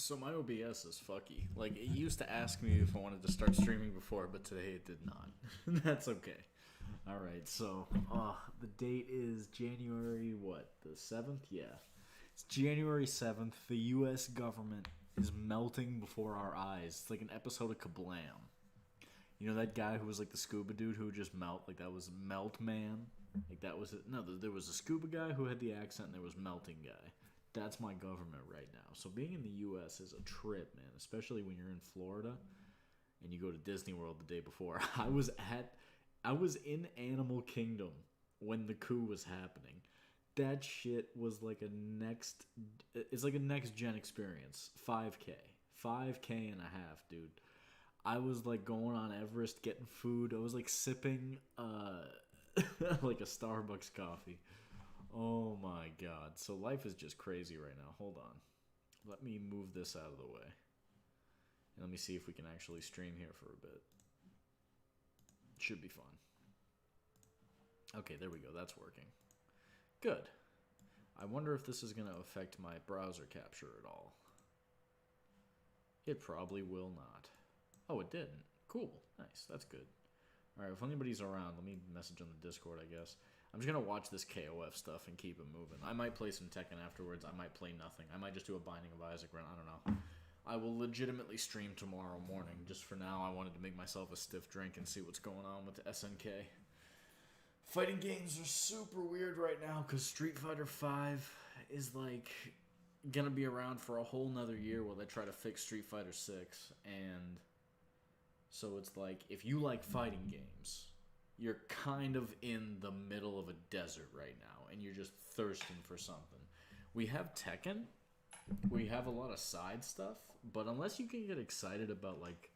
So my OBS is fucky. Like, it used to ask me if I wanted to start streaming before, but today it did not. That's okay. Alright, so, the date is January, what, the 7th? Yeah. It's January 7th. The U.S. government is melting before our eyes. It's like an episode of Kablam. You know that guy who was like the scuba dude who would just melt? Like, that was Melt Man? Like, that was it. No, there was a scuba guy who had the accent, and there was Melting Guy. That's my government right now. So being in the U.S. is a trip, man, especially when you're in Florida and you go to Disney World the day before. I was in Animal Kingdom when the coup was happening. That shit was like it's like a next gen experience. 5K and a half, dude. I was like going on Everest getting food. I was like sipping like a Starbucks coffee. Oh my god. So life is just crazy right now. Hold on. Let me move this out of the way. And let me see if we can actually stream here for a bit. Should be fun. Okay, there we go. That's working. Good. I wonder if this is going to affect my browser capture at all. It probably will not. Oh, it didn't. Cool. Nice. That's good. Alright, if anybody's around, let me message on the Discord, I guess. I'm just going to watch this KOF stuff and keep it moving. I might play some Tekken afterwards. I might play nothing. I might just do a Binding of Isaac run. I don't know. I will legitimately stream tomorrow morning. Just for now, I wanted to make myself a stiff drink and see what's going on with the SNK. Fighting games are super weird right now because Street Fighter 5 is like going to be around for a whole nother year while they try to fix Street Fighter 6. And so it's like, if you like fighting games, you're kind of in the middle of a desert right now, and you're just thirsting for something. We have Tekken. We have a lot of side stuff, but unless you can get excited about, like,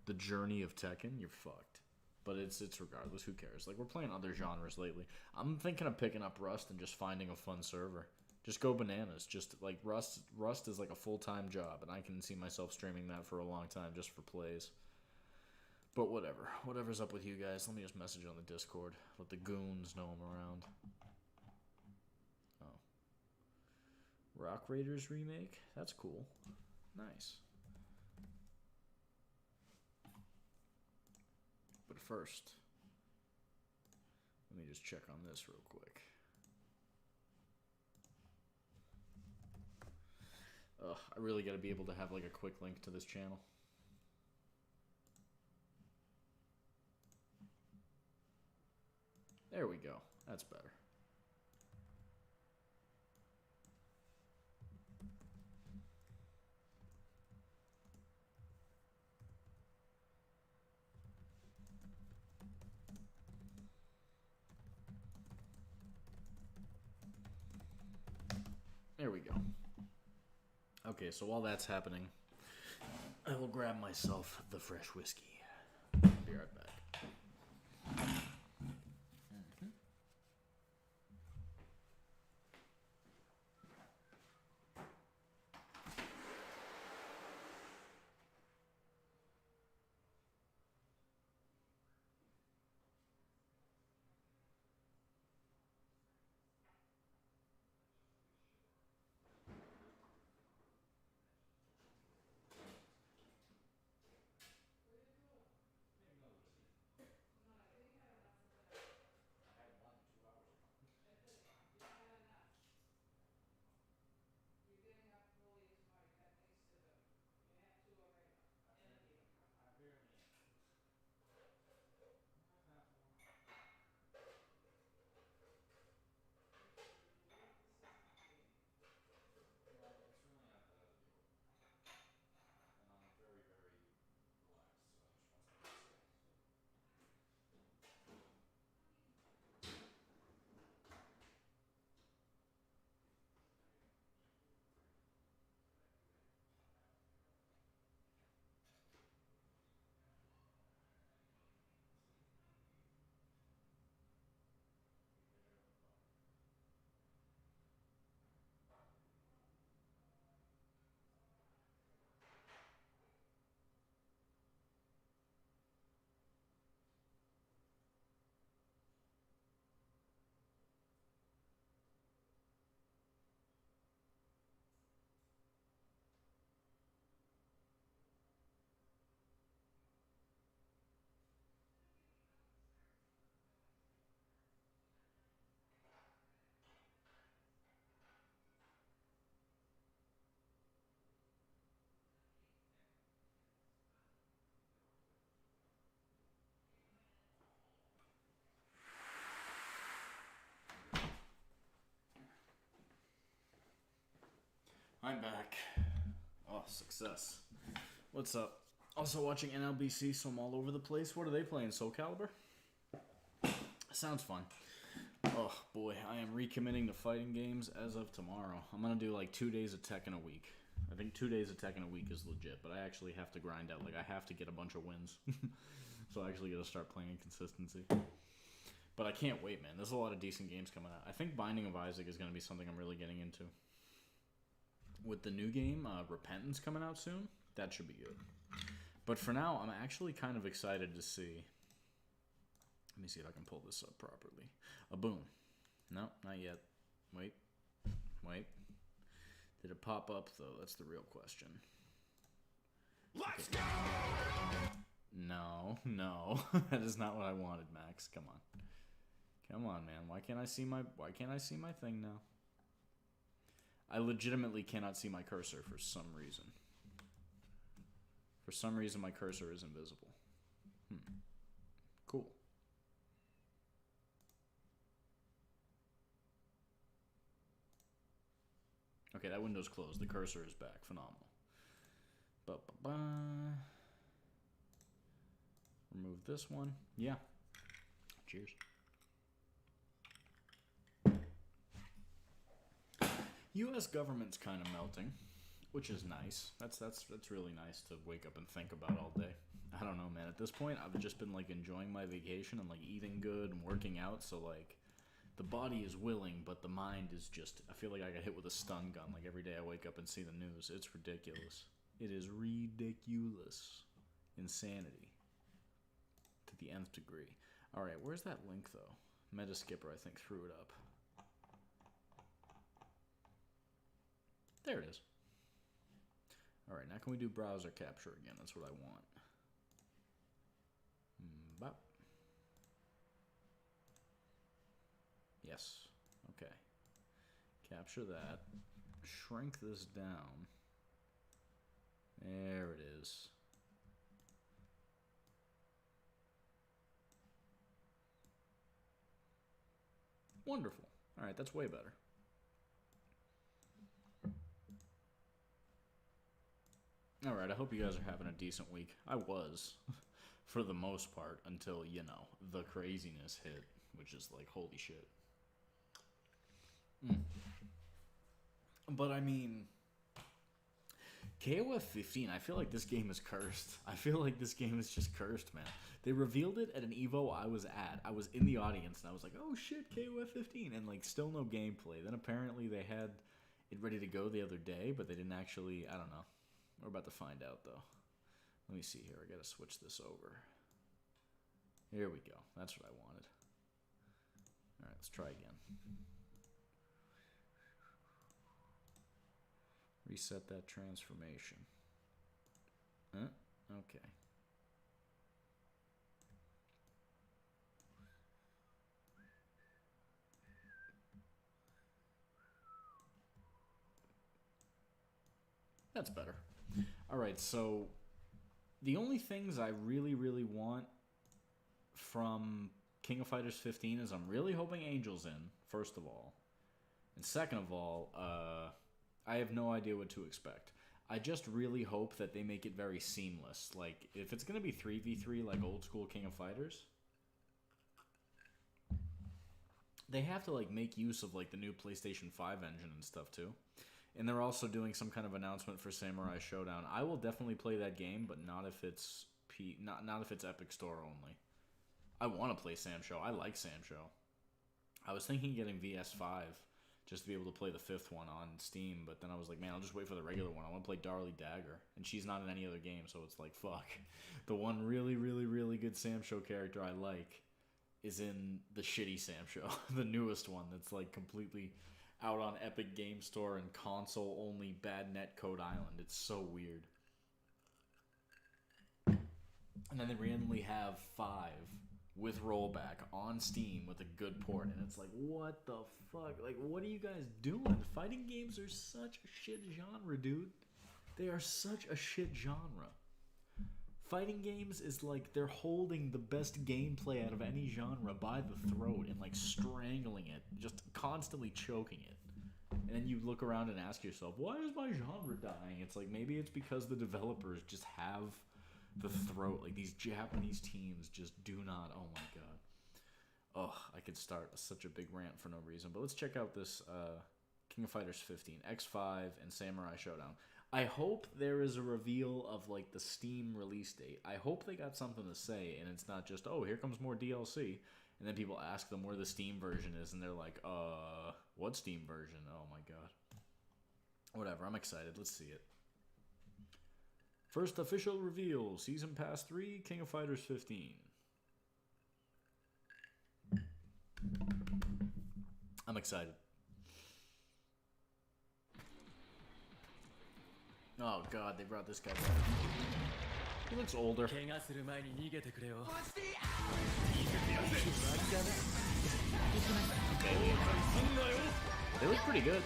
the journey of Tekken, you're fucked. But it's regardless. Who cares? Like, we're playing other genres lately. I'm thinking of picking up Rust and just finding a fun server. Just go bananas. Just, like, Rust is like a full-time job, and I can see myself streaming that for a long time just for plays. But whatever. Whatever's up with you guys. Let me just message on the Discord. Let the goons know I'm around. Oh. Rock Raiders remake? That's cool. Nice. But first, let me just check on this real quick. Ugh, I really gotta be able to have like a quick link to this channel. There we go. That's better. There we go. Okay, so while that's happening, I will grab myself the fresh whiskey. Be right back. I'm back. Oh, success. What's up? Also watching NLBC, so I'm all over the place. What are they playing? Soul Calibur? Sounds fun. Oh, boy. I am recommitting to fighting games as of tomorrow. I'm going to do like 2 days of Tekken a week. I think 2 days of Tekken a week is legit, but I actually have to grind out. Like, I have to get a bunch of wins. So I actually got to start playing in consistency. But I can't wait, man. There's a lot of decent games coming out. I think Binding of Isaac is going to be something I'm really getting into. With the new game, Repentance, coming out soon, that should be good. But for now, I'm actually kind of excited to see... Let me see if I can pull this up properly. A boom. No, not yet. Wait. Did it pop up, though? That's the real question. Let's go! No. That is not what I wanted, Max. Come on. Come on, man. Why can't I see my thing now? I legitimately cannot see my cursor for some reason. For some reason, my cursor is invisible. Cool. Okay, that window's closed. The cursor is back. Phenomenal. Remove this one. Yeah. Cheers. U.S. government's kind of melting, which is nice. That's really nice to wake up and think about all day. I don't know, man. At this point, I've just been like enjoying my vacation and like eating good and working out. So like, the body is willing, but the mind is just. I feel like I got hit with a stun gun. Like every day I wake up and see the news. It's ridiculous. It is ridiculous. Insanity. To the nth degree. All right, where's that link though? Metaskipper, I think, threw it up. There it is. All right, now can we do browser capture again? That's what I want. Bop. Yes. Okay. Capture that. Shrink this down. There it is. Wonderful. All right, that's way better. All right, I hope you guys are having a decent week. I was, for the most part, until, you know, the craziness hit, which is like, holy shit. But, I mean, KOF15, I feel like this game is cursed. I feel like this game is just cursed, man. They revealed it at an EVO I was at. I was in the audience, and I was like, oh shit, KOF15, and like, still no gameplay. Then apparently they had it ready to go the other day, but they didn't actually, I don't know. We're about to find out, though. Let me see here. I gotta switch this over. Here we go. That's what I wanted. All right, let's try again. Reset that transformation. Huh? Okay. That's better. Alright, so the only things I really, really want from King of Fighters 15 is I'm really hoping Angel's in, first of all. And second of all, I have no idea what to expect. I just really hope that they make it very seamless. Like, if it's going to be 3v3 like old school King of Fighters, they have to like make use of like the new PlayStation 5 engine and stuff too. And they're also doing some kind of announcement for Samurai Showdown. I will definitely play that game, but not if it's not if it's Epic Store only. I want to play Sam Show. I like Sam Show. I was thinking getting VS5 just to be able to play the 5th one on Steam, but then I was like, man, I'll just wait for the regular one. I want to play Darlie Dagger, and she's not in any other game, so it's like, fuck. The one really, really, really good Sam Show character I like is in the shitty Sam Show, the newest one that's like completely out on Epic Game Store and console-only bad netcode island. It's so weird. And then they randomly have 5 with rollback on Steam with a good port, and it's like, what the fuck? Like, what are you guys doing? Fighting games are such a shit genre, dude. They are such a shit genre. Fighting games is like they're holding the best gameplay out of any genre by the throat and like strangling it, just constantly choking it. And then you look around and ask yourself, why is my genre dying? It's like, maybe it's because the developers just have the throat. Like, these Japanese teams just do not. Oh my god. Oh, I could start such a big rant for no reason. But let's check out this King of Fighters 15, X5, and Samurai Showdown. I hope there is a reveal of, like, the Steam release date. I hope they got something to say, and it's not just, oh, here comes more DLC. And then people ask them where the Steam version is, and they're like, what Steam version? Oh my god. Whatever, I'm excited. Let's see it. First official reveal, Season Pass 3, King of Fighters 15. I'm excited. Oh god, they brought this guy back. He looks older. Okay, they look pretty good.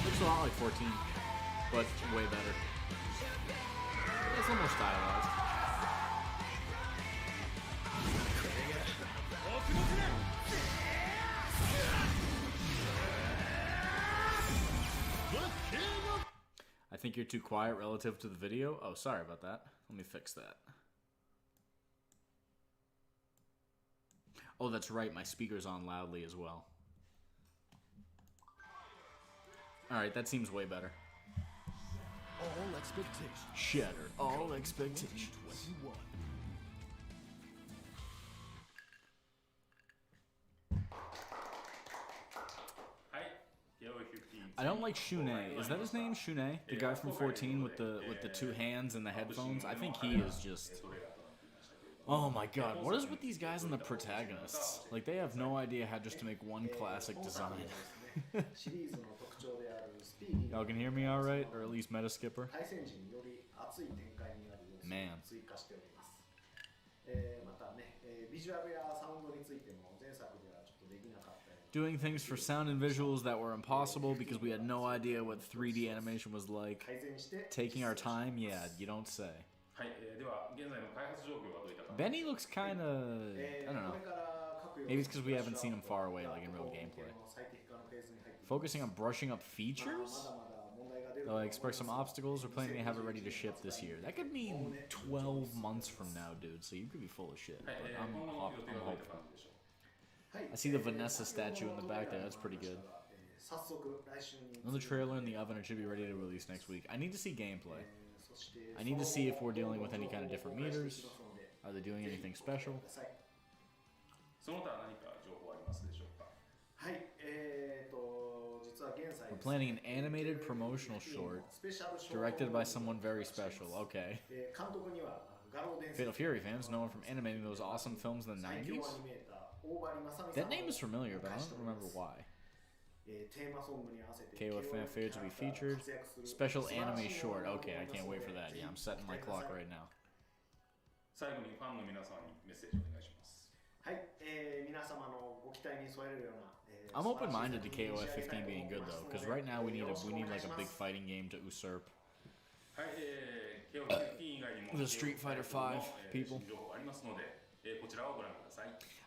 Looks a lot like 14, but way better. It's a little more stylized. I think you're too quiet relative to the video. Oh, sorry about that. Let me fix that. Oh, that's right. My speaker's on loudly as well. Alright, that seems way better. All expectations. Shatter all expectations. I don't like Shune. Is that his name? Shune? The guy from 14 with the two hands and the headphones? I think he is just... Oh my god, what is with these guys and the protagonists? Like, they have no idea how just to make one classic design. Y'all can hear me alright? Or at least Metaskipper? Man. Doing things for sound and visuals that were impossible because we had no idea what 3D animation was like. Taking our time? Yeah, you don't say. Benny looks kind of... I don't know. Maybe it's because we haven't seen him far away, like in real gameplay. Focusing on brushing up features? I expect some obstacles. We're planning to have it ready to ship this year. That could mean 12 months from now, dude. So you could be full of shit. But I'm hopeful. I see the Vanessa statue in the back there. That's pretty good. Another trailer in the oven. It should be ready to release next week. I need to see gameplay. I need to see if we're dealing with any kind of different meters. Are they doing anything special? We're planning an animated promotional short directed by someone very special. Okay. Fatal Fury fans know him from animating those awesome films in the 90s. That name is familiar, but I don't remember why. KOF15 failed to be featured. Special anime short. Okay, I can't wait for that. Yeah, I'm setting my clock right now. I'm open-minded to KOF15 being good though, because right now we need like a big fighting game to usurp the Street Fighter 5 people.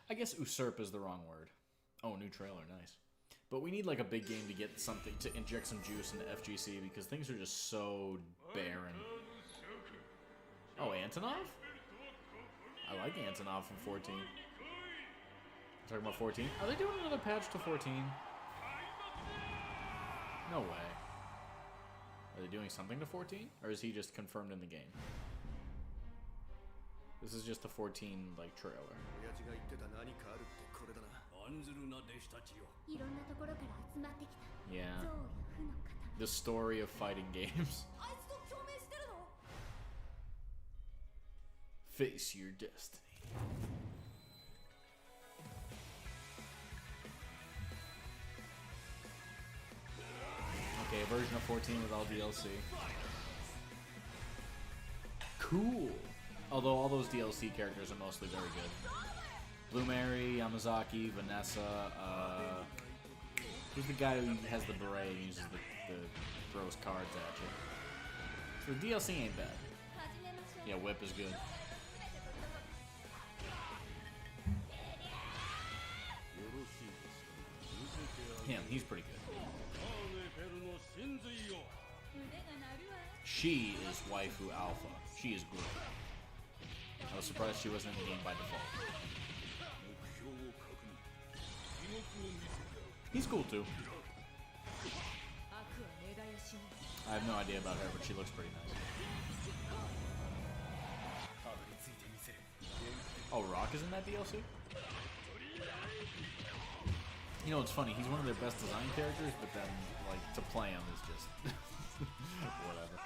I guess usurp is the wrong word. Oh, new trailer, nice. But we need like a big game to get something to inject some juice into FGC because things are just so barren. Oh, Antonov? I like Antonov from 14. Talking about 14? Are they doing another patch to 14? No way. Are they doing something to 14? Or is he just confirmed in the game? This is just the 14, like, trailer. Yeah. The story of fighting games. Face your destiny. Okay, a version of 14 with all DLC. Cool. Although all those DLC characters are mostly very good. Blue Mary, Yamazaki, Vanessa, who's the guy who has the beret and uses the throws cards at you? So the DLC ain't bad. Yeah, Whip is good. him. He's pretty good. She is waifu alpha. She is great. I was surprised she wasn't in the game by default. He's cool too. I have no idea about her, but she looks pretty nice. Oh, Rock is in that DLC? You know, it's funny. He's one of their best design characters, but then, like, to play him is just whatever.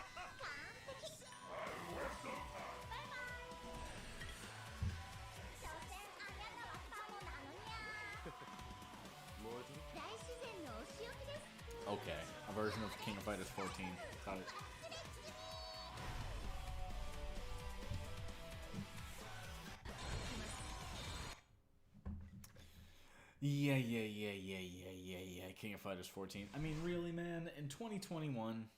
Okay, a version of King of Fighters 14. Got it. Yeah. King of Fighters 14. I mean, really, man, in 2021,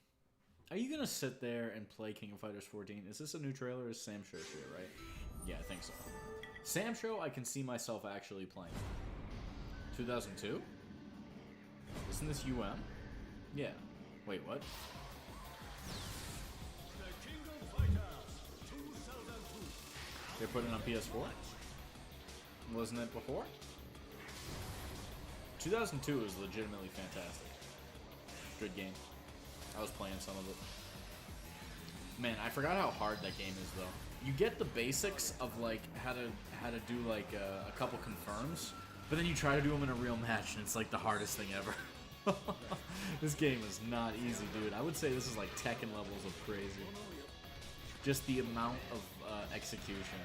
are you gonna sit there and play King of Fighters 14? Is this a new trailer? Is Sam Show shit, right? Yeah, I think so. Sam Show, I can see myself actually playing. 2002? Isn't this UM? Yeah. Wait, what? They're putting it on PS4? Wasn't it before? 2002 is legitimately fantastic. Good game. I was playing some of it. Man, I forgot how hard that game is, though. You get the basics of, like, how to do, like, a couple confirms, but then you try to do them in a real match, and it's, like, the hardest thing ever. This game is not easy, dude. I would say this is, like, Tekken levels of crazy. Just the amount of execution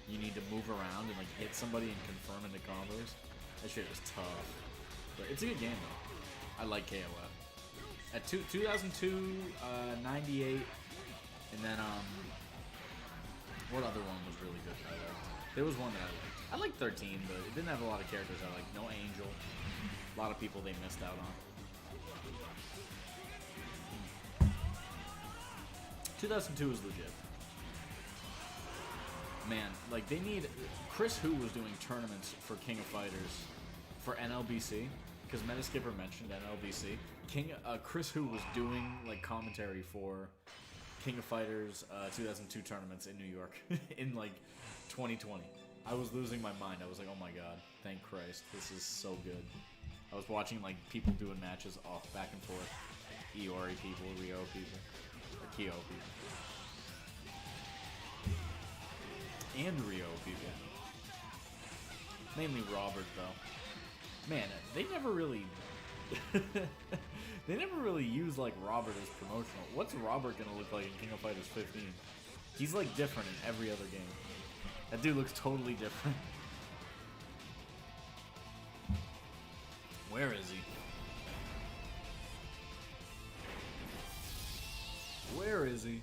you need to move around and, like, hit somebody and confirm into combos. That shit is tough. But it's a good game, though. I like KOF. At 2002, 98, and then, what other one was really good that I liked? There was one that I liked. I liked 13, but it didn't have a lot of characters I liked. No Angel. A lot of people they missed out on. 2002 was legit. Man, like, they need... Chris Hu was doing tournaments for King of Fighters for NLBC, because Metaskipper mentioned NLBC. Chris Hu was doing, like, commentary for King of Fighters 2002 tournaments in New York in, like, 2020. I was losing my mind. I was like, oh my god, thank Christ, this is so good. I was watching, like, people doing matches off back and forth. Iori people, Ryo people, or Kyo people. And Ryo people. Mainly Robert, though. Man, they never really... they never really use, like, Robert as promotional. What's Robert gonna look like in King of Fighters 15? He's, like, different in every other game. That dude looks totally different. Where is he? Where is he?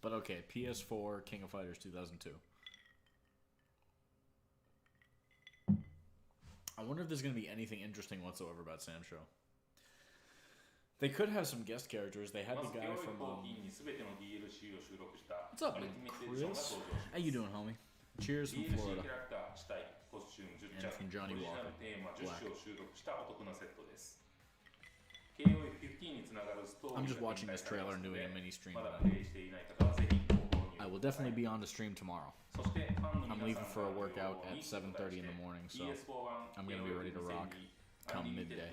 But okay, PS4, King of Fighters 2002. I wonder if there's going to be anything interesting whatsoever about Sam Show. They could have some guest characters. They had the guy from... What's up, Chris? How you doing, homie? Cheers from Florida. And from Johnny Walker. Black. I'm just watching this trailer and doing a mini stream of that. I will definitely be on the stream tomorrow. I'm leaving for a workout at 7:30 in the morning, so I'm going to be ready to rock come midday.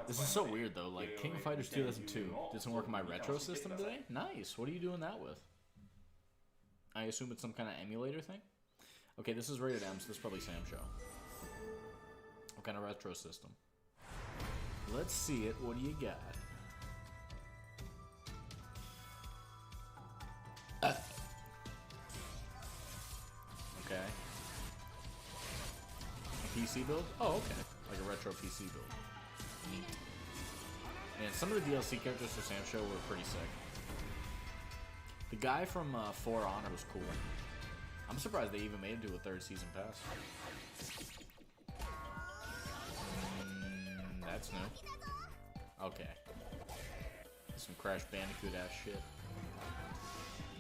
This is so weird though, like King of Fighters 2002 did some work on my retro system today? Nice, what are you doing that with? I assume it's some kind of emulator thing? Okay, this is rated M, so this is probably Sam Show. What kind of retro system? Let's see it, what do you got? Okay. A PC build? Oh, okay. Like a retro PC build. Neat. Man, some of the DLC characters for Sam Show were pretty sick. The guy from For Honor was cool. I'm surprised they even made it to a 3rd season pass. That's new. Okay. Some Crash Bandicoot ass shit.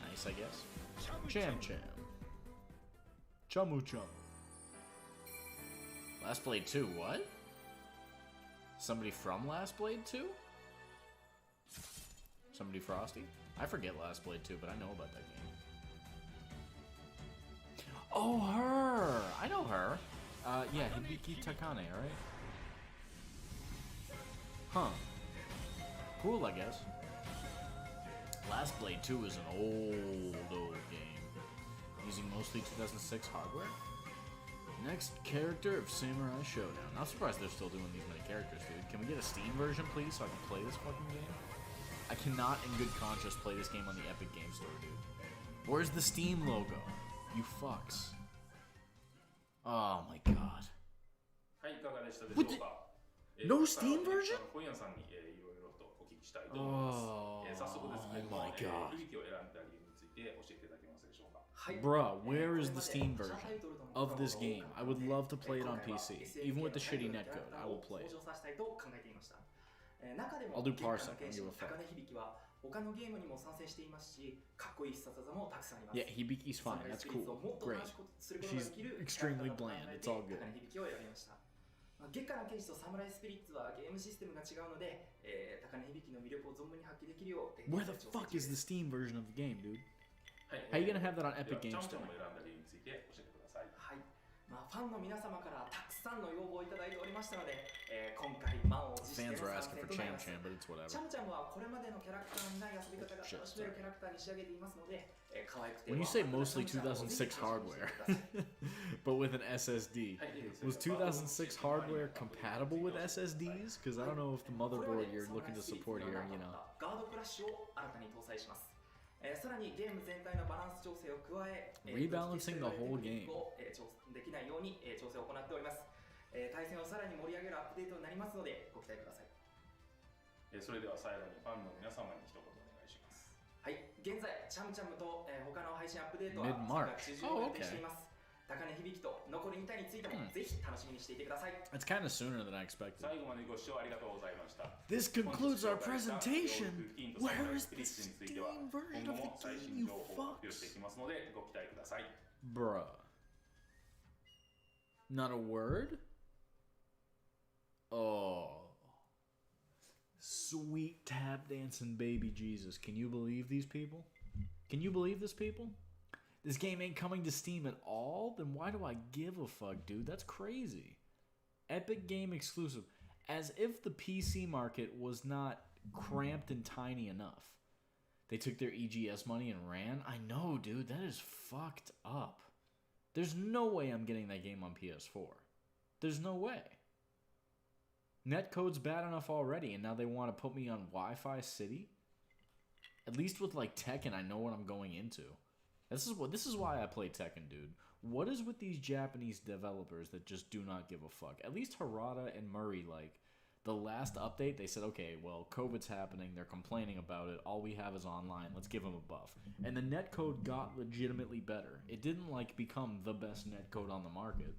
Nice, I guess. Cham Cham. Chamu Chum. Last Blade 2, what? Somebody from Last Blade 2? Somebody Frosty? I forget Last Blade 2, but I know about that game. Oh, her! I know her. Yeah, Hibiki Takane, right? Huh. Cool, I guess. Last Blade 2 is an old game. Using mostly 2006 hardware. Next character of Samurai Showdown. Not surprised they're still doing these many characters, dude. Can we get a Steam version, please, so I can play this fucking game? I cannot, in good conscience, play this game on the Epic Game Store, dude. Where's the Steam logo? You fucks. Oh my god. What the? No Steam version? Oh my god. Bruh, where is the Steam version of this game? I would love to play it on PC. Even with the shitty netcode, I will play it. I'll do Parsec, I don't give a fuck. Yeah, Hibiki's fine, that's cool. Great. She's extremely bland, it's all good. 月下の剣士とサムライスピリッツはゲームシステムが違うので、高根響の魅力を存分に発揮できるよう Where the fuck is the Steam version of the game, dude? How are you gonna have that on Epic Game Store? はい、まあ、ファンの皆様からたくさんの要望をいただいておりましたので、今回満を持して Fans were asking for Cham Cham, but it's whatever. チャムチャムはこれまでのキャラクターにない遊び方が楽しめるキャラクターに仕上げていますので、可愛くて When you say mostly 2006 hardware, but with an SSD, was 2006 hardware compatible with SSDs? Because I don't know if the motherboard you're looking to support here, you know. ガードクラッシュを新たに搭載します。さらにゲーム全体のバランス調整を加え、rebalancing the whole game できないように調整を行っております。対戦をさらに盛り上げるアップデートになりますのでご期待ください。それでは最後にファンの皆様に一言お願いします。はい、現在チャムチャムと他の配信アップデートはMid-March. 3月中旬を予定しています。高根響と残り2体についてもぜひ楽しみにしていてください。It's kind of sooner than I expected. 最後までご視聴ありがとうございました。This concludes our presentation. Where is the Steam version of the game, you fucks? Bruh. Not a word? Oh. Sweet tap dancing baby Jesus. Can you believe these people? Can you believe this, people? This game ain't coming to Steam at all? Then why do I give a fuck, dude? That's crazy. Epic Game exclusive. As if the PC market was not cramped and tiny enough. They took their EGS money and ran? I know, dude. That is fucked up. There's no way I'm getting that game on PS4. There's no way. Netcode's bad enough already, and now they want to put me on Wi-Fi City? At least with, like, Tekken, I know what I'm going into. This is why I play Tekken, dude. What is with these Japanese developers that just do not give a fuck? At least Harada and Murray, like, the last update, they said, okay, well, COVID's happening, they're complaining about it, all we have is online, let's give them a buff. And the netcode got legitimately better. It didn't, like, become the best netcode on the market,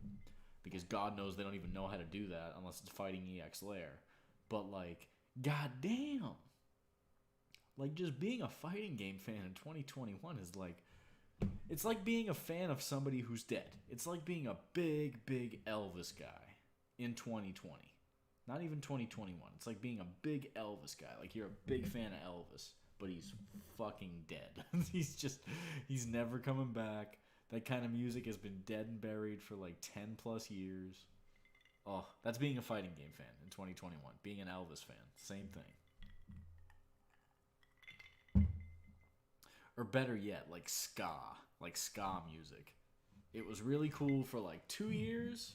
because God knows they don't even know how to do that unless it's fighting EX Lair. But, like, goddamn! Like, just being a fighting game fan in 2021 is, like, it's like being a fan of somebody who's dead. It's like being a big, big Elvis guy in 2020. Not even 2021. It's like being a big Elvis guy. Like you're a big fan of Elvis, but he's fucking dead. He's never coming back. That kind of music has been dead and buried for like 10 plus years. Oh, that's being a fighting game fan in 2021. Being an Elvis fan. Same thing. Or better yet, like ska music. It was really cool for like 2 years,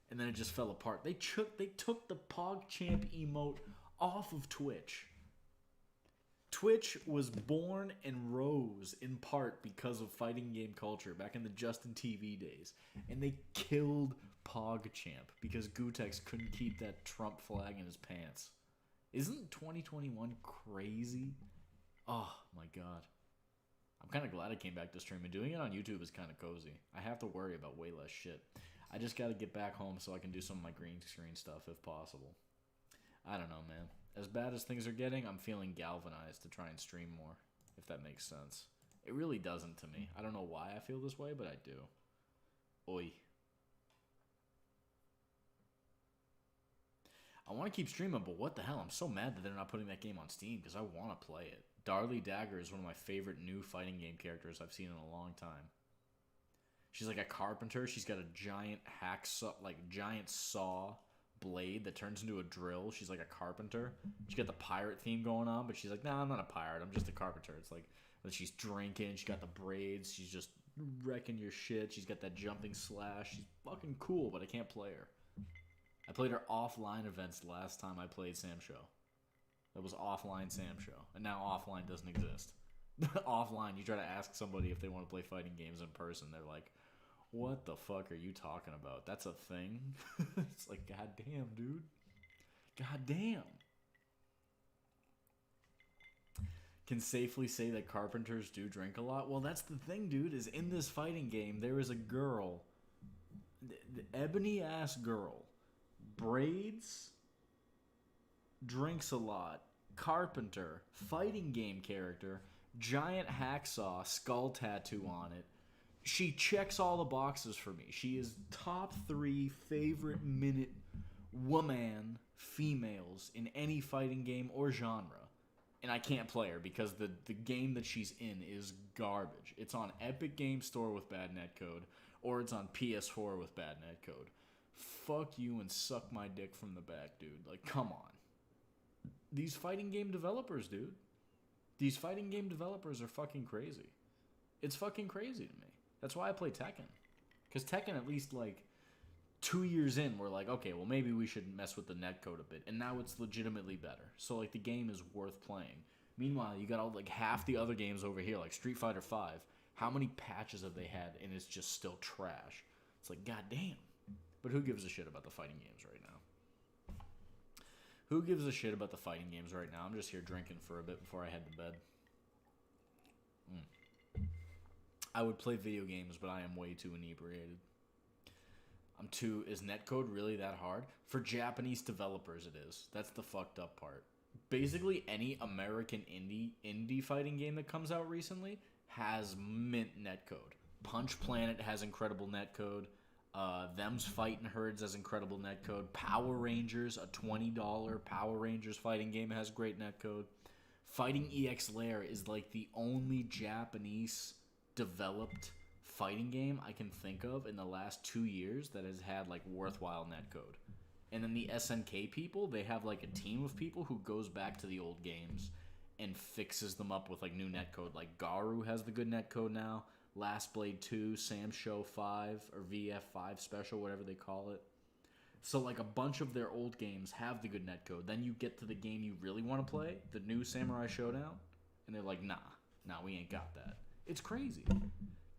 and then it just fell apart. They took the PogChamp emote off of Twitch. Twitch was born and rose in part because of fighting game culture back in the Justin TV days, and they killed PogChamp because Gutex couldn't keep that Trump flag in his pants. Isn't 2021 crazy? Oh my god. I'm kind of glad I came back to stream, and doing it on YouTube is kind of cozy. I have to worry about way less shit. I just got to get back home so I can do some of my green screen stuff if possible. I don't know, man. As bad as things are getting, I'm feeling galvanized to try and stream more, if that makes sense. It really doesn't to me. I don't know why I feel this way, but I do. Oi. I want to keep streaming, but what the hell? I'm so mad that they're not putting that game on Steam because I want to play it. Darlie Dagger is one of my favorite new fighting game characters I've seen in a long time. She's like a carpenter. She's got a giant hacksaw, like giant saw blade that turns into a drill. She's like a carpenter. She's got the pirate theme going on, but she's like, nah, I'm not a pirate. I'm just a carpenter. It's like, she's drinking. She's got the braids. She's just wrecking your shit. She's got that jumping slash. She's fucking cool, but I can't play her. I played her offline events last time I played Sam Show. That was offline Sam Show. And now offline doesn't exist. Offline, you try to ask somebody if they want to play fighting games in person. They're like, what the fuck are you talking about? That's a thing? It's like, goddamn, dude. Goddamn. Can safely say that carpenters do drink a lot? Well, that's the thing, dude, is in this fighting game, there is a girl, the ebony-ass girl, braids, drinks a lot, carpenter, fighting game character, giant hacksaw, skull tattoo on it. She checks all the boxes for me. She is top 3 favorite minute woman females in any fighting game or genre. And I can't play her because the game that she's in is garbage. It's on Epic Game Store with bad netcode, or it's on PS4 with bad netcode. Fuck you and suck my dick from the back, dude. Like, come on. These fighting game developers, dude. These fighting game developers are fucking crazy. It's fucking crazy to me. That's why I play Tekken. Because Tekken, at least, like, 2 years in, we're like, okay, well, maybe we should mess with the netcode a bit. And now it's legitimately better. So, like, the game is worth playing. Meanwhile, you got all, like, half the other games over here, like Street Fighter V. How many patches have they had, and it's just still trash? It's like, goddamn. But who gives a shit about the fighting games right now? Who gives a shit about the fighting games right now? I'm just here drinking for a bit before I head to bed. I would play video games, but I am way too inebriated. Is netcode really that hard? For Japanese developers, it is. That's the fucked up part. Basically, any American indie fighting game that comes out recently has mint netcode. Punch Planet has incredible netcode. Them's Fightin' Herds has incredible netcode. Power Rangers, a $20 Power Rangers fighting game, has great netcode. Fighting EX Lair is like the only Japanese developed fighting game I can think of in the last 2 years that has had like worthwhile netcode. And then the SNK people, they have like a team of people who goes back to the old games and fixes them up with like new netcode. Like Garu has the good netcode now. Last Blade 2, Sam Show 5, or VF5 Special, whatever they call it. So like a bunch of their old games have the good netcode. Then you get to the game you really want to play, the new Samurai Showdown, and they're like, nah, we ain't got that. It's crazy.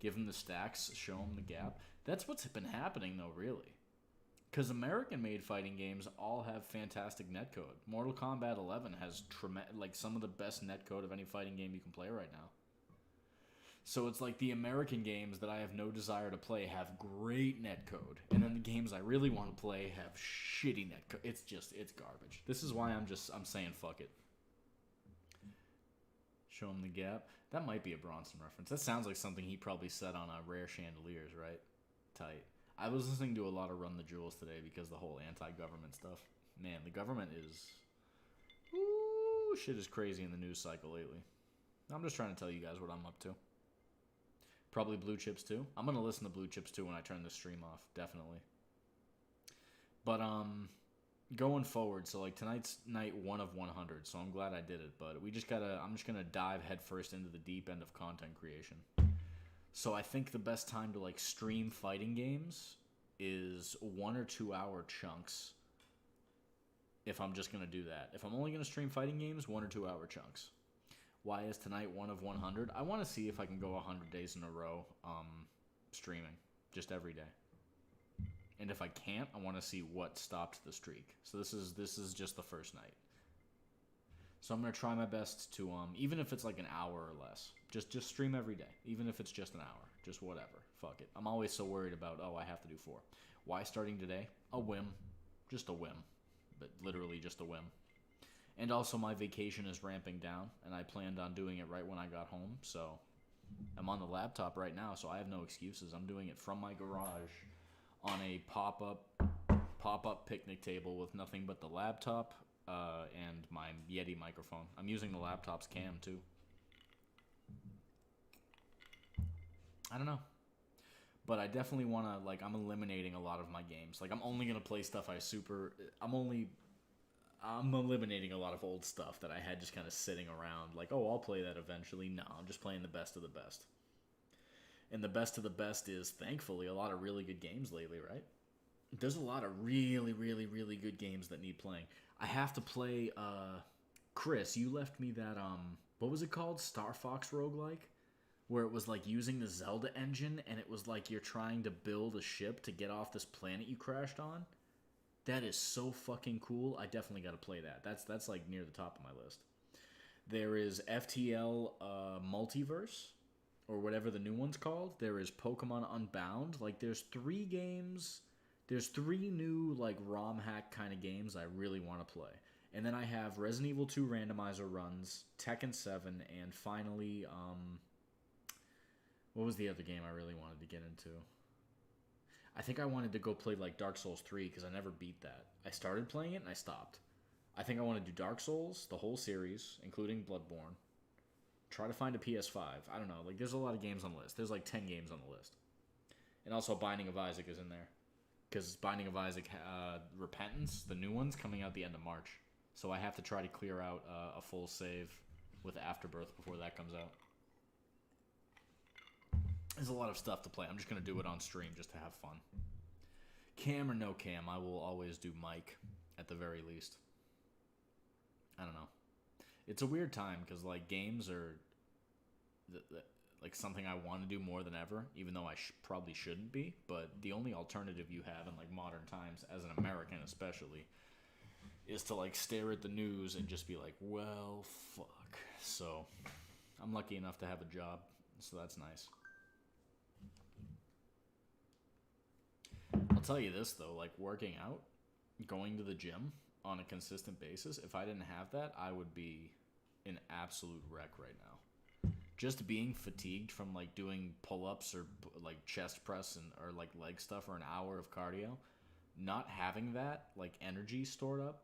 Give them the stacks, show them the gap. That's what's been happening, though, really. Because American-made fighting games all have fantastic netcode. Mortal Kombat 11 has like some of the best netcode of any fighting game you can play right now. So it's like the American games that I have no desire to play have great netcode, and then the games I really want to play have shitty netcode. It's garbage. This is why I'm saying fuck it. Show him the gap. That might be a Bronson reference. That sounds like something he probably said on Rare Chandeliers, right? Tight. I was listening to a lot of Run the Jewels today because the whole anti-government stuff. Man, the government is... Ooh, shit is crazy in the news cycle lately. I'm just trying to tell you guys what I'm up to. Probably Blue Chips too. I'm going to listen to Blue Chips too when I turn the stream off, definitely. But, going forward, so like tonight's night 1 of 100, so I'm glad I did it, but I'm just gonna dive headfirst into the deep end of content creation. So I think the best time to like stream fighting games is 1 or 2 hour chunks. If I'm just gonna do that. If I'm only gonna stream fighting games, 1 or 2 hour chunks. Why is tonight 1 of 100? I want to see if I can go 100 days in a row streaming, just every day. And if I can't, I want to see what stopped the streak. So this is just the first night. So I'm going to try my best to, even if it's like an hour or less, just stream every day. Even if it's just an hour, just whatever. Fuck it. I'm always so worried about, I have to do 4. Why starting today? A whim. Just a whim. But literally just a whim. And also my vacation is ramping down, and I planned on doing it right when I got home, so I'm on the laptop right now, so I have no excuses. I'm doing it from my garage on a pop-up picnic table with nothing but the laptop and my Yeti microphone. I'm using the laptop's cam too. I don't know. But I definitely want to, like, I'm eliminating a lot of my games. Like, I'm only going to play stuff I'm eliminating a lot of old stuff that I had just kind of sitting around. Like, oh, I'll play that eventually. No, I'm just playing the best of the best. And the best of the best is, thankfully, a lot of really good games lately, right? There's a lot of really, really, really good games that need playing. I have to play, Chris, you left me that, what was it called? Star Fox roguelike? Where it was like using the Zelda engine, and it was like you're trying to build a ship to get off this planet you crashed on. That is so fucking cool. I definitely got to play that. That's like near the top of my list. There is Ftl Multiverse, or whatever the new one's called. There is Pokemon Unbound. Like, there's 3 games. There's 3 new, like, ROM hack kind of games I really want to play. And then I have Resident Evil 2 randomizer runs, Tekken 7, and finally, what was the other game I really wanted to get into? I think I wanted to go play, like, Dark Souls 3, because I never beat that. I started playing it, and I stopped. I think I want to do Dark Souls, the whole series, including Bloodborne. Try to find a PS5. I don't know. Like, there's a lot of games on the list. There's, like, 10 games on the list. And also Binding of Isaac is in there. Because Binding of Isaac, Repentance, the new one's coming out the end of March. So I have to try to clear out a full save with Afterbirth before that comes out. There's a lot of stuff to play. I'm just going to do it on stream just to have fun. Cam or no cam, I will always do mic at the very least. I don't know. It's a weird time because, like, games are like something I want to do more than ever, even though I probably shouldn't be. But the only alternative you have in, like, modern times, as an American especially, is to, like, stare at the news and just be like, well, fuck. So I'm lucky enough to have a job, so that's nice. I'll tell you this, though, like, working out, going to the gym on a consistent basis, if I didn't have that, I would be an absolute wreck right now. Just being fatigued from, like, doing pull-ups or, like, chest press or, like, leg stuff or an hour of cardio, not having that, like, energy stored up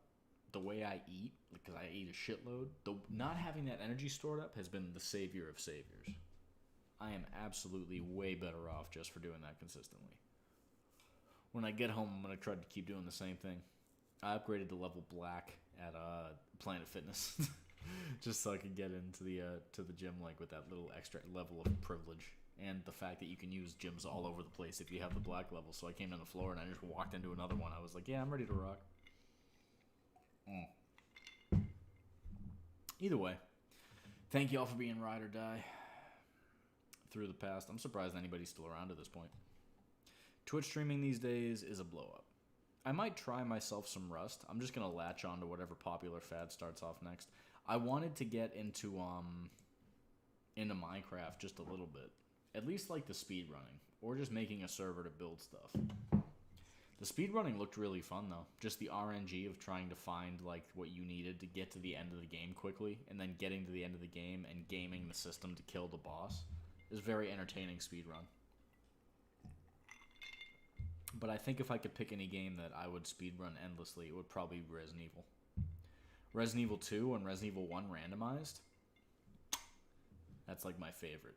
the way I eat, because I eat a shitload, not having that energy stored up has been the savior of saviors. I am absolutely way better off just for doing that consistently. When I get home, I'm going to try to keep doing the same thing. I upgraded to level black at Planet Fitness just so I could get into the to the gym, like, with that little extra level of privilege, and the fact that you can use gyms all over the place if you have the black level. So I came on the floor and I just walked into another one. I was like, yeah, I'm ready to rock. Either way, thank you all for being ride or die through the past. I'm surprised anybody's still around at this point. Twitch streaming these days is a blow up. I might try myself some Rust. I'm just gonna latch on to whatever popular fad starts off next. I wanted to get into Minecraft just a little bit, at least, like, the speed running, or just making a server to build stuff. The speed running looked really fun, though. Just the RNG of trying to find, like, what you needed to get to the end of the game quickly, and then getting to the end of the game and gaming the system to kill the boss is very entertaining speed run. But I think if I could pick any game that I would speedrun endlessly, it would probably be Resident Evil. Resident Evil 2 and Resident Evil 1 randomized, that's, like, my favorite.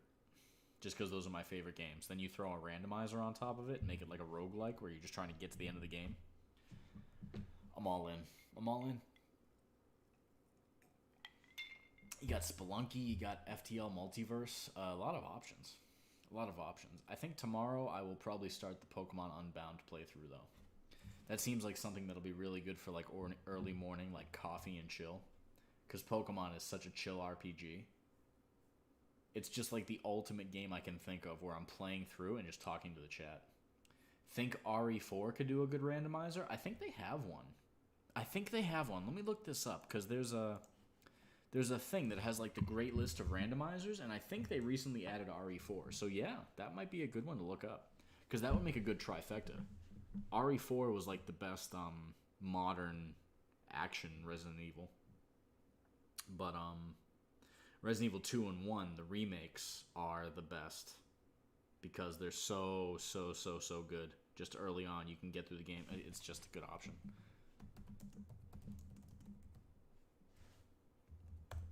Just because those are my favorite games. Then you throw a randomizer on top of it and make it like a roguelike where you're just trying to get to the end of the game. I'm all in. I'm all in. You got Spelunky, you got Ftl Multiverse. A lot of options. A lot of options. I think tomorrow I will probably start the Pokemon Unbound playthrough, though. That seems like something that'll be really good for, like, early morning, like, coffee and chill. Because Pokemon is such a chill RPG. It's just, like, the ultimate game I can think of where I'm playing through and just talking to the chat. Think RE4 could do a good randomizer? I think they have one. Let me look this up, because there's a thing that has, like, the great list of randomizers, and I think they recently added RE4. So, yeah, that might be a good one to look up, because that would make a good trifecta. RE4 was, like, the best modern action Resident Evil. But Resident Evil 2 and 1, the remakes, are the best because they're so good. Just early on, you can get through the game. It's just a good option.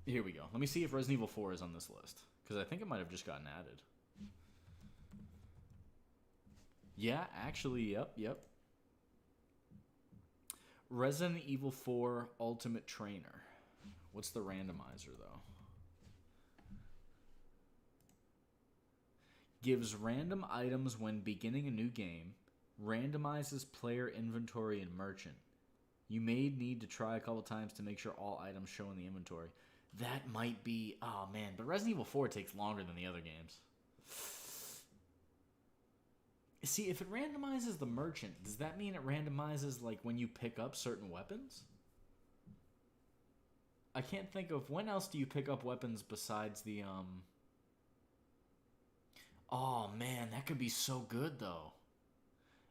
Here we go. Let me see if Resident Evil 4 is on this list, because I think it might have just gotten added. Yeah, actually, yep. Resident Evil 4 Ultimate Trainer. What's the randomizer, though? Gives random items when beginning a new game. Randomizes player inventory and merchant. You may need to try a couple times to make sure all items show in the inventory. That might be... Oh, man. But Resident Evil 4 takes longer than the other games. See, if it randomizes the merchant, does that mean it randomizes, like, when you pick up certain weapons? I can't think of... When else do you pick up weapons besides the, Oh, man, that could be so good, though.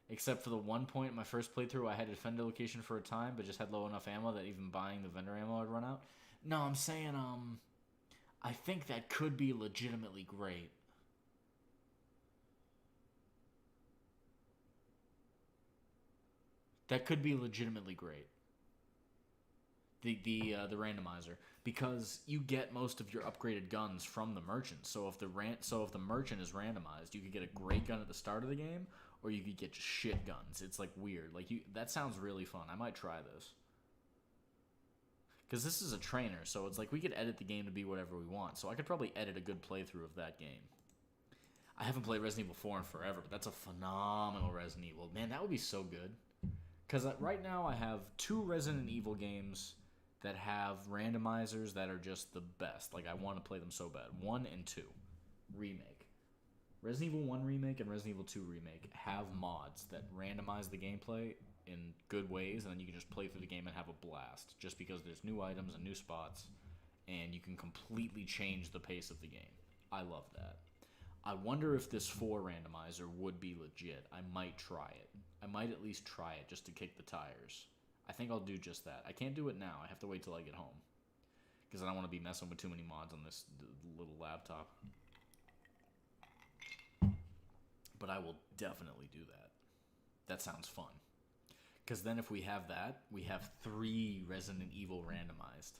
Except for the one point in my first playthrough, I had to defend the location for a time, but just had low enough ammo that even buying the vendor ammo would run out. No, I'm saying, I think that could be legitimately great. That could be legitimately great. The randomizer, because you get most of your upgraded guns from the merchant. So if the merchant is randomized, you could get a great gun at the start of the game, or you could get just shit guns. It's like weird. Like that sounds really fun. I might try this. Because this is a trainer, so it's like we could edit the game to be whatever we want. So I could probably edit a good playthrough of that game. I haven't played Resident Evil 4 in forever, but that's a phenomenal Resident Evil. Man, that would be so good. Because right now I have 2 Resident Evil games that have randomizers that are just the best. Like, I want to play them so bad. 1 and 2. Remake. Resident Evil 1 Remake and Resident Evil 2 Remake have mods that randomize the gameplay in good ways, and then you can just play through the game and have a blast. Just because there's new items and new spots, and you can completely change the pace of the game. I love that. I wonder if this 4 randomizer would be legit. I might try it. I might at least try it just to kick the tires. I think I'll do just that. I can't do it now. I have to wait till I get home. Because I don't want to be messing with too many mods on this little laptop. But I will definitely do that. That sounds fun. Because then if we have that, we have 3 Resident Evil randomized.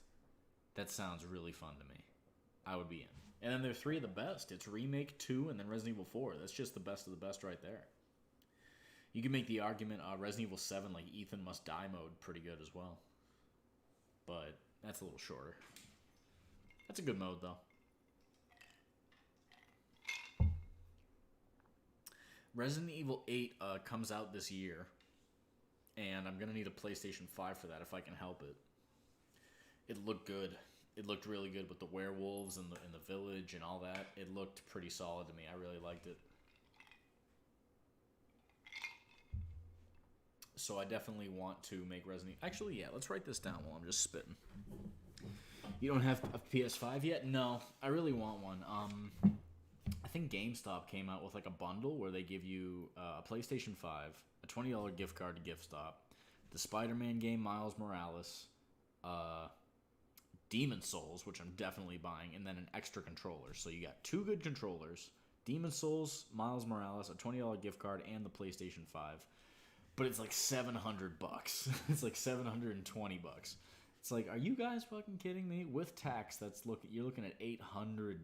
That sounds really fun to me. I would be in. And then they're 3 of the best. It's Remake 2 and then Resident Evil 4. That's just the best of the best right there. You can make the argument Resident Evil 7, like Ethan Must Die mode, pretty good as well. But that's a little shorter. That's a good mode, though. Resident Evil 8 comes out this year. And I'm going to need a PlayStation 5 for that if I can help it. It looked good. It looked really good with the werewolves and the village and all that. It looked pretty solid to me. I really liked it. So I definitely want to make Resident Evil... Actually, yeah, let's write this down while I'm just spitting. You don't have a PS5 yet? No, I really want one. I think GameStop came out with like a bundle where they give you a PlayStation 5, a $20 gift card to GameStop, the Spider-Man game Miles Morales, Demon Souls, which I'm definitely buying, and then an extra controller. So you got 2 good controllers, Demon Souls, Miles Morales, a $20 gift card, and the PlayStation 5. But it's like $700. It's like $720. It's like, are you guys fucking kidding me? With tax, you're looking at $800.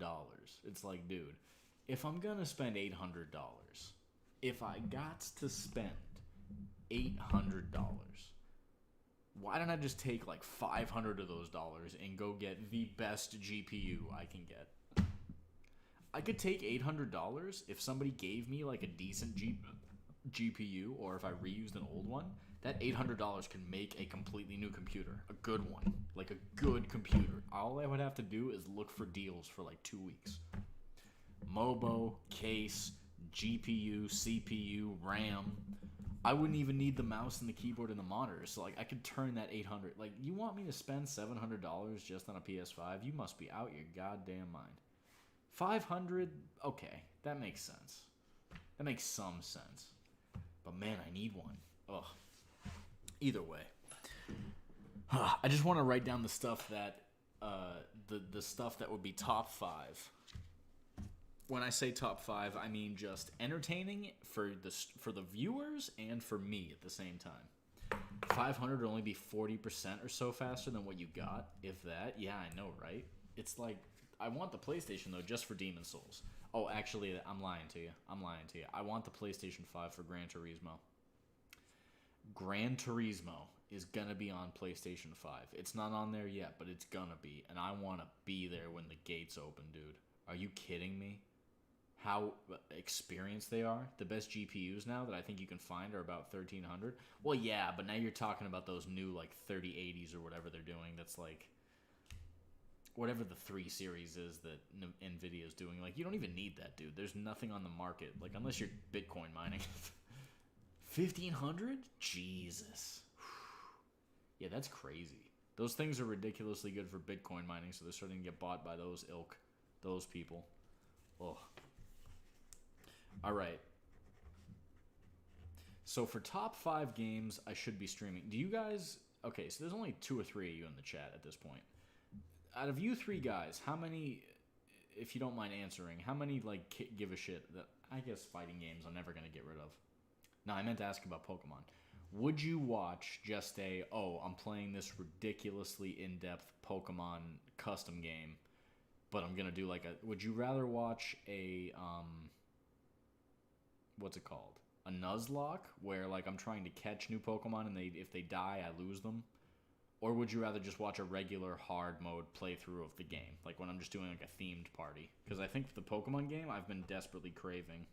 It's like, dude, if I'm gonna spend $800, if I got to spend $800, why don't I just take like 500 of those dollars and go get the best GPU I can get? I could take $800 if somebody gave me like a decent GPU, or if I reused an old one. That $800 can make a completely new computer, a good one, like a good computer. All I would have to do is look for deals for like 2 weeks. Mobo, case, GPU, CPU, RAM. I wouldn't even need the mouse and the keyboard and the monitor. So like I could turn that 800. Like, you want me to spend $700 just on a PS5? You must be out your goddamn mind. 500? Okay, that makes sense. That makes some sense. But man, I need one. Ugh. Either way. I just want to write down the stuff that the stuff that would be top 5. When I say top 5, I mean just entertaining for the viewers and for me at the same time. 500 would only be 40% or so faster than what you got, if that. Yeah, I know, right? It's like, I want the PlayStation, though, just for Demon Souls. Oh, actually, I'm lying to you. I want the PlayStation 5 for Gran Turismo. Gran Turismo is gonna be on PlayStation 5. It's not on there yet, but it's gonna be. And I want to be there when the gates open, dude. Are you kidding me? How experienced they are. The best GPUs now that I think you can find are about 1300. Well, yeah, but now you're talking about those new like 3080s or whatever they're doing. That's like whatever the 3 series is that Nvidia's doing. Like, you don't even need that, dude. There's nothing on the market, like, unless you're Bitcoin mining. 1500? Jesus. Yeah, that's crazy. Those things are ridiculously good for Bitcoin mining, so they're starting to get bought by those people. Oh. All right. So for top 5 games I should be streaming. Do you guys... Okay, so there's only 2 or 3 of you in the chat at this point. Out of you 3 guys, how many, if you don't mind answering, how many, like, give a shit that... I guess fighting games I'm never going to get rid of. No, I meant to ask about Pokemon. Would you watch just I'm playing this ridiculously in-depth Pokemon custom game, but I'm going to do like a... Would you rather watch a, what's it called? A Nuzlocke, where like I'm trying to catch new Pokemon and if they die, I lose them? Or would you rather just watch a regular hard mode playthrough of the game? Like when I'm just doing like a themed party? Because I think for the Pokemon game, I've been desperately craving.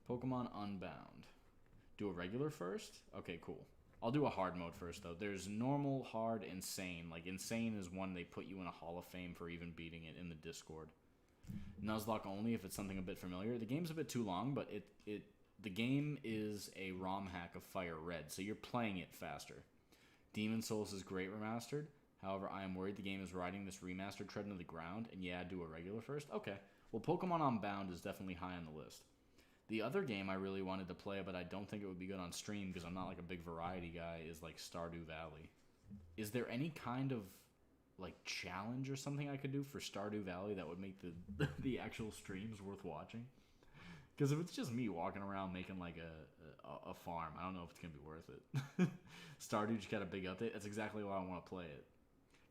Pokemon Unbound. Do a regular first? Okay, cool. I'll do a hard mode first, though. There's normal, hard, insane. Like, insane is one they put you in a Hall of Fame for even beating it in the Discord. Nuzlocke only if it's something a bit familiar. The game's a bit too long, but the game is a ROM hack of Fire Red, so you're playing it faster. Demon Souls is great remastered. However, I am worried the game is riding this remastered tread into the ground, and yeah, do a regular first? Okay. Well, Pokemon Unbound is definitely high on the list. The other game I really wanted to play, but I don't think it would be good on stream because I'm not like a big variety guy, is like Stardew Valley. Is there any kind of like challenge or something I could do for Stardew Valley that would make the actual streams worth watching? Because if it's just me walking around making like a farm, I don't know if it's gonna be worth it. Stardew just got a big update. That's exactly why I want to play it.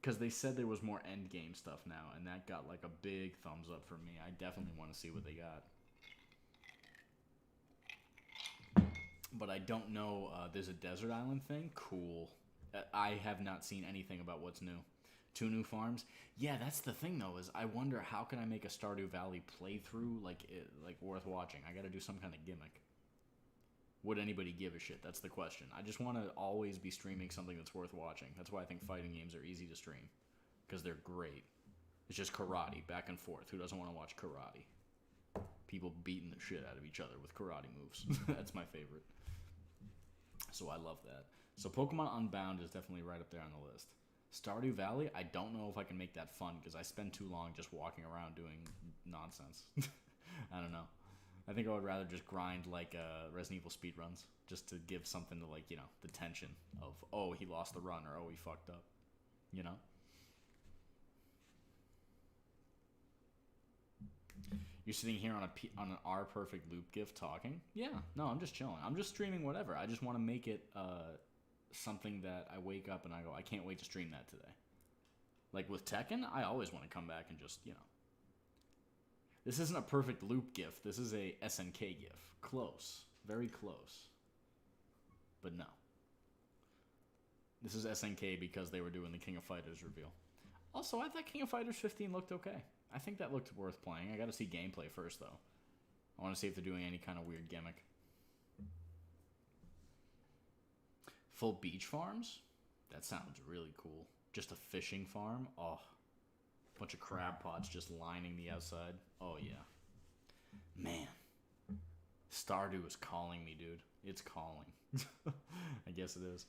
Because they said there was more end game stuff now, and that got like a big thumbs up for me. I definitely want to see what they got. But I don't know. There's a desert island thing. Cool. I have not seen anything about what's new. 2 new farms. Yeah, that's the thing though. Is I wonder how can I make a Stardew Valley playthrough like worth watching. I got to do some kind of gimmick. Would anybody give a shit? That's the question. I just want to always be streaming something that's worth watching. That's why I think fighting games are easy to stream, because they're great. It's just karate back and forth. Who doesn't want to watch karate? People beating the shit out of each other with karate moves. That's my favorite. So I love that. So Pokemon Unbound is definitely right up there on the list. Stardew Valley, I don't know if I can make that fun because I spend too long just walking around doing nonsense. I don't know. I think I would rather just grind like Resident Evil speedruns just to give something to like, you know, the tension of, oh, he lost the run or oh, he fucked up. You know? You're sitting here on an R Perfect Loop GIF talking? Yeah, no, I'm just chilling. I'm just streaming whatever. I just want to make it something that I wake up and I go, I can't wait to stream that today. Like with Tekken, I always want to come back and just, you know. This isn't a Perfect Loop GIF. This is a SNK GIF. Close. Very close. But no. This is SNK because they were doing the King of Fighters reveal. Also, I thought King of Fighters 15 looked okay. I think that looked worth playing. I gotta see gameplay first, though. I want to see if they're doing any kind of weird gimmick. Full beach farms? That sounds really cool. Just a fishing farm? Oh. Bunch of crab pots just lining the outside. Oh, yeah. Man. Stardew is calling me, dude. It's calling. I guess it is.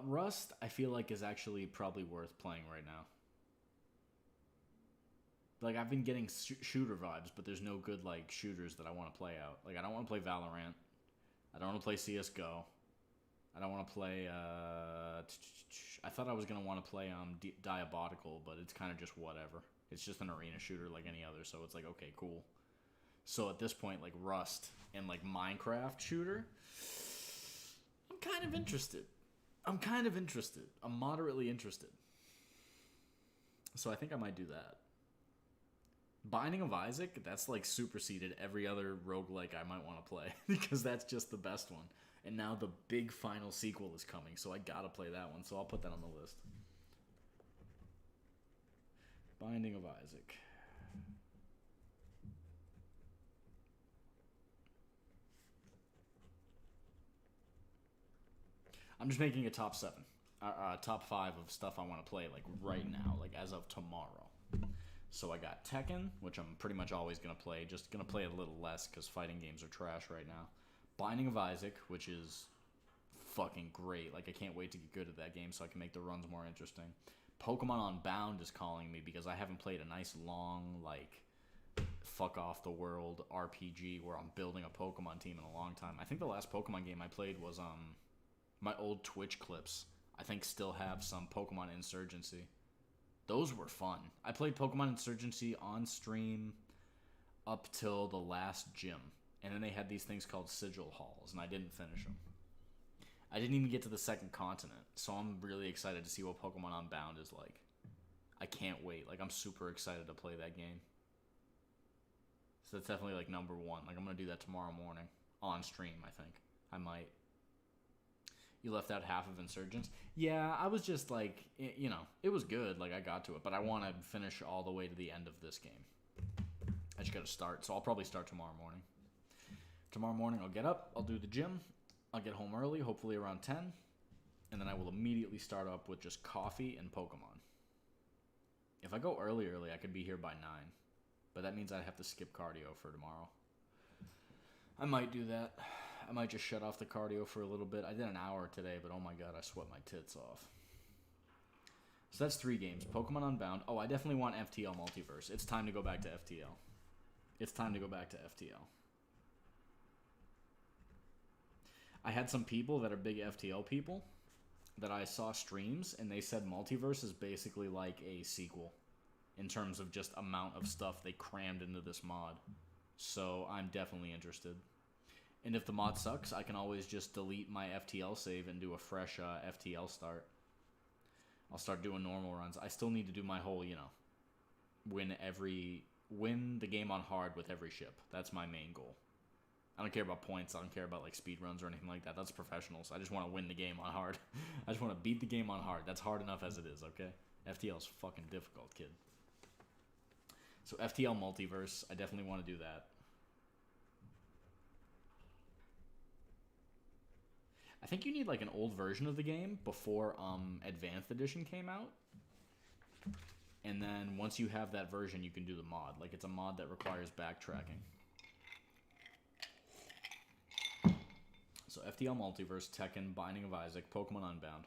Rust, I feel like, is actually probably worth playing right now. Like, I've been getting shooter vibes, but there's no good, like, shooters that I want to play out. Like, I don't want to play Valorant. I don't want to play CSGO. I don't want to play. I thought I was gonna want to play Diabolical, but it's kind of just whatever. It's just an arena shooter like any other, so it's like okay, cool. So at this point, like Rust and like Minecraft shooter, I'm kind of interested. I'm moderately interested. So I think I might do that. Binding of Isaac, that's like superseded every other roguelike I might want to play because that's just the best one. And now the big final sequel is coming, so I gotta play that one. So I'll put that on the list. Binding of Isaac. I'm just making a top 7. Top 5 of stuff I want to play like right now, like as of tomorrow. So I got Tekken, which I'm pretty much always going to play. Just going to play a little less because fighting games are trash right now. Binding of Isaac, which is fucking great. Like, I can't wait to get good at that game so I can make the runs more interesting. Pokemon Unbound is calling me because I haven't played a nice long, like, fuck off the world RPG where I'm building a Pokemon team in a long time. I think the last Pokemon game I played was my old Twitch clips. I think still have some Pokemon Insurgency. Those were fun. I played Pokemon Insurgency on stream up till the last gym. And then they had these things called Sigil Halls, and I didn't finish them. I didn't even get to the second continent, so I'm really excited to see what Pokemon Unbound is like. I can't wait. Like, I'm super excited to play that game. So that's definitely, like, number 1. Like, I'm going to do that tomorrow morning. On stream, I think. I might. You left out half of Insurgents? Yeah, I was just, like, you know, it was good. Like, I got to it. But I want to finish all the way to the end of this game. I just got to start. So I'll probably start tomorrow morning. Tomorrow morning, I'll get up. I'll do the gym. I'll get home early, hopefully around 10. And then I will immediately start up with just coffee and Pokemon. If I go early, I could be here by 9. But that means I'd have to skip cardio for tomorrow. I might do that. I might just shut off the cardio for a little bit. I did an hour today, but oh my god, I sweat my tits off. So that's 3 games. Pokemon Unbound. Oh, I definitely want FTL Multiverse. It's time to go back to FTL. It's time to go back to FTL. I had some people that are big FTL people that I saw streams, and they said Multiverse is basically like a sequel in terms of just amount of stuff they crammed into this mod. So I'm definitely interested. And if the mod sucks, I can always just delete my FTL save and do a fresh FTL start. I'll start doing normal runs. I still need to do my whole, you know, win the game on hard with every ship. That's my main goal. I don't care about points. I don't care about like speed runs or anything like that. That's professionals. I just want to win the game on hard. I just want to beat the game on hard. That's hard enough as it is, okay? FTL's fucking difficult, kid. So FTL Multiverse, I definitely want to do that. I think you need like an old version of the game before Advanced Edition came out. And then once you have that version, you can do the mod. Like, it's a mod that requires backtracking. So FTL Multiverse, Tekken, Binding of Isaac, Pokemon Unbound.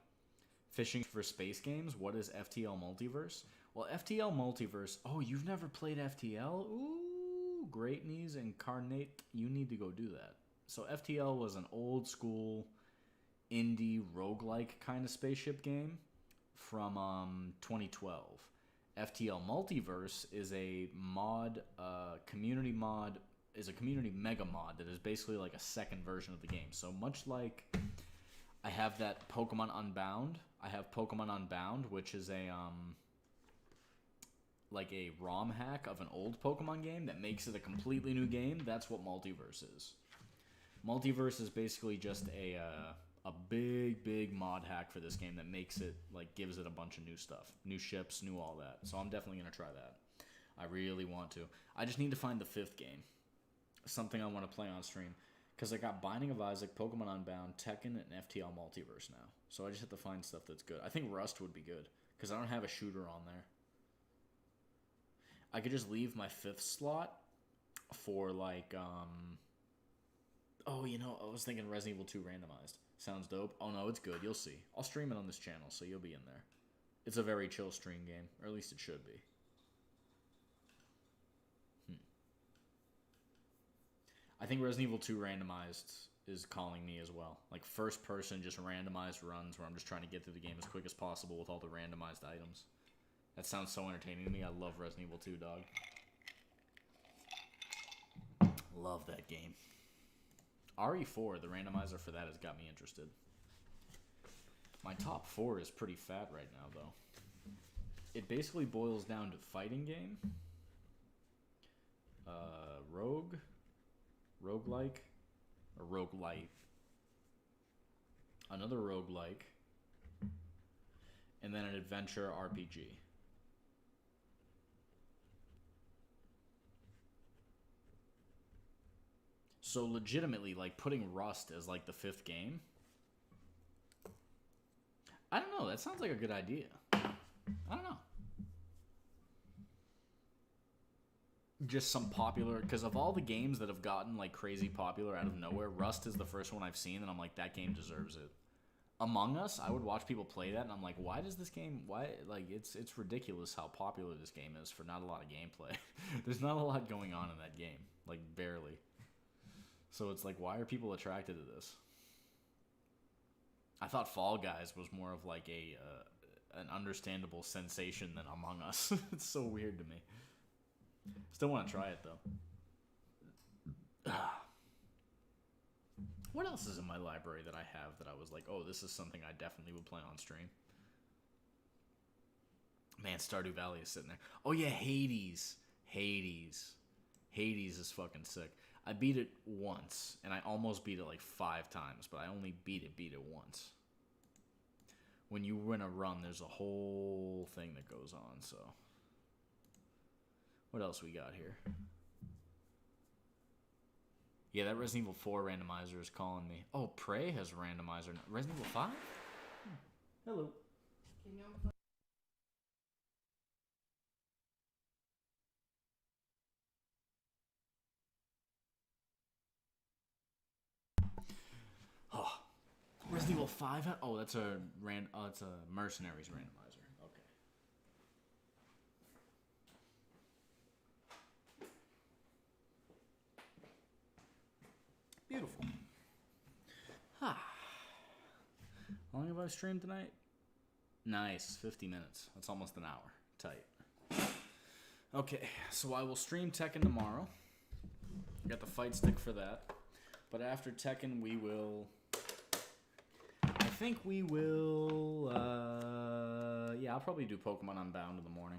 Fishing for space games, what is FTL Multiverse? Well, FTL Multiverse, oh, you've never played FTL? Ooh, Great Knees Incarnate, you need to go do that. So FTL was an old school indie roguelike kind of spaceship game from 2012. FTL Multiverse is a mod, community mega mod that is basically like a second version of the game. So much like I have that Pokemon Unbound, I have Pokemon Unbound, which is a like a ROM hack of an old Pokemon game that makes it a completely new game. That's what Multiverse is. Multiverse is basically just a big mod hack for this game that makes it, like, gives it a bunch of new stuff, new ships, new all that. So I'm definitely gonna try that. I really want to. I just need to find the 5th game, something I want to play on stream, because I got Binding of Isaac, Pokemon Unbound, Tekken, and FTL Multiverse now. So I just have to find stuff that's good. I think Rust would be good because I don't have a shooter on there. I could just leave my 5th slot for like oh, you know, I was thinking Resident Evil 2 randomized. Sounds dope. Oh no, it's good. You'll see. I'll stream it on this channel, so you'll be in there. It's a very chill stream game, or at least it should be. I think Resident Evil 2 randomized is calling me as well. Like first person, just randomized runs where I'm just trying to get through the game as quick as possible with all the randomized items. That sounds so entertaining to me. I love Resident Evil 2, dog. Love that game. RE4, the randomizer for that has got me interested. My top 4 is pretty fat right now, though. It basically boils down to fighting game, rogue, roguelike, or roguelite, another roguelike, and then an adventure RPG. So legitimately, like, putting Rust as, like, the 5th game, I don't know, that sounds like a good idea. I don't know. Just some popular, because of all the games that have gotten, like, crazy popular out of nowhere, Rust is the first one I've seen, and I'm like, that game deserves it. Among Us, I would watch people play that, and I'm like, why does this game, it's ridiculous how popular this game is for not a lot of gameplay. There's not a lot going on in that game, like, barely. So it's like, why are people attracted to this? I thought Fall Guys was more of like an understandable sensation than Among Us. It's so weird to me. Still want to try it though. What else is in my library that I have that I was like, oh, this is something I definitely would play on stream? Man, Stardew Valley is sitting there. Oh yeah, Hades. Hades is fucking sick. I beat it once, and I almost beat it like 5 times, but I only beat it once. When you win a run, there's a whole thing that goes on, so. What else we got here? Yeah, that Resident Evil 4 randomizer is calling me. Oh, Prey has a randomizer. Resident Evil 5? Hello. Oh, Resident Evil 5? Oh, that's a it's a Mercenaries randomizer. Okay. Beautiful. How long have I streamed tonight? Nice, 50 minutes. That's almost an hour. Tight. Okay, so I will stream Tekken tomorrow. Got the fight stick for that. But after Tekken, we will... I think we will... yeah, I'll probably do Pokemon Unbound in the morning.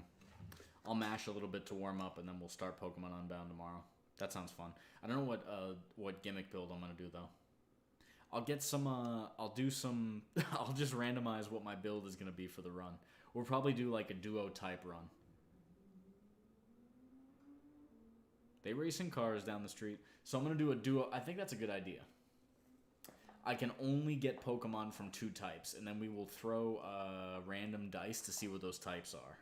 I'll mash a little bit to warm up, and then we'll start Pokemon Unbound tomorrow. That sounds fun. I don't know what gimmick build I'm going to do, though. I'll get some... I'll do some... I'll just randomize what my build is going to be for the run. We'll probably do, like, a duo-type run. They racing cars down the street. So I'm going to do a duo. I think that's a good idea. I can only get Pokemon from 2 types, and then we will throw random dice to see what those types are.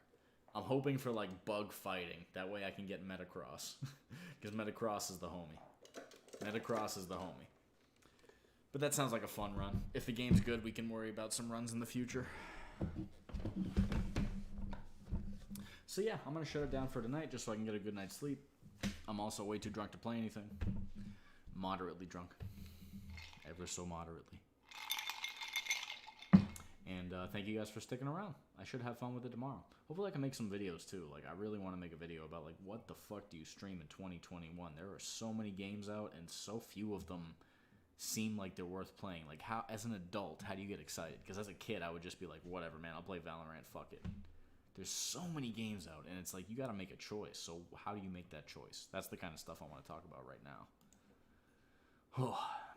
I'm hoping for, like, bug fighting. That way I can get Metacross. Because Metacross is the homie. Metacross is the homie. But that sounds like a fun run. If the game's good, we can worry about some runs in the future. So yeah, I'm going to shut it down for tonight just so I can get a good night's sleep. I'm also way too drunk to play anything. Moderately drunk. Ever so moderately. And thank you guys for sticking around. I should have fun with it tomorrow. Hopefully I can make some videos too. Like, I really want to make a video about, like, what the fuck do you stream in 2021? There are so many games out, and so few of them seem like they're worth playing. Like, how, as an adult, how do you get excited? Because as a kid, I would just be like, whatever, man, I'll play Valorant, fuck it. There's so many games out, and it's like, you gotta make a choice. So how do you make that choice? That's the kind of stuff I want to talk about right now.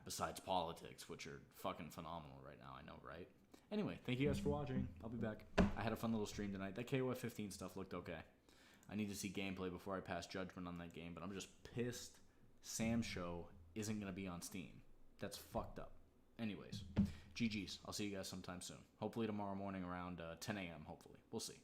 Besides politics, which are fucking phenomenal right now, I know, right? Anyway, thank you guys for watching. I'll be back. I had a fun little stream tonight. That KOF15 stuff looked okay. I need to see gameplay before I pass judgment on that game, but I'm just pissed Sam's show isn't going to be on Steam. That's fucked up. Anyways, GG's. I'll see you guys sometime soon. Hopefully tomorrow morning around 10 a.m., hopefully. We'll see.